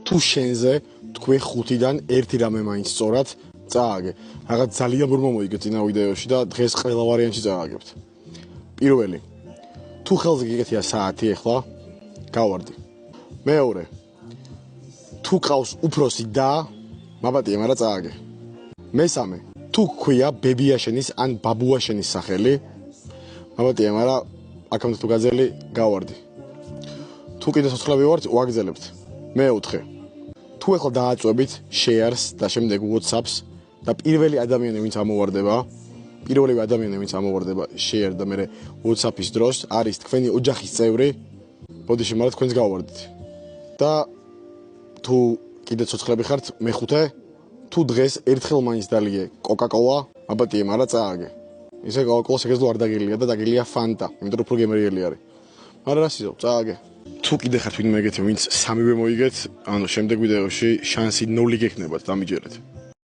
თუ შენზე თქვენ 5-დან ერთი რამე მაინც სწორად წააგე. რაღაც ძალიან ბურმა მოიგე წინა ვიდეოში და დღეს ყველა ვარიანტში წააგებთ. პირველი. თუ ხელზე გიგეთია საათი ახლა, გავარდი. მეორე. თუ ყავს უფროსი და მაბატია, მაგრამ წააგე. მესამე. თუ ქვია ბებიაშენის ან ბაბუაშენის სახელი, მაბატია, მაგრამ აქამდე თუ გაძელი, გავარდი. თუ კიდე ცოცხლები ვართ, ვაგრძელებთ. მეოთხე. თუ ახლა დააწვევით share-ს და შემდეგ WhatsApp-ს და პირველი ადამიანი ვინც ამოვარდება share და მე WhatsApp-ის დროს არის თქვენი ოჯახის წევრი, ბოდიში მაგრამ თქვენს გავარდით. და თუ კიდე ცოცხლები ხართ, მეხუთე, თუ დღეს ერთხელ მაინც დალიე Coca-Cola, აბატია, მაგრამ წააგე. ისე Coca-Cola შეგეძლო არ დაგილია და დაგილია Fanta, იმიტომ რომ უფრო გემრიელი არის. მაგრამ რა სიზო, წააგე. თუ კიდე ხართ ვინმე ეგეთი, ვინც სამივე მოიგეთ, ანუ შემდეგ ვიდეოში შანსი 0 გექნებათ, დამიჯერეთ.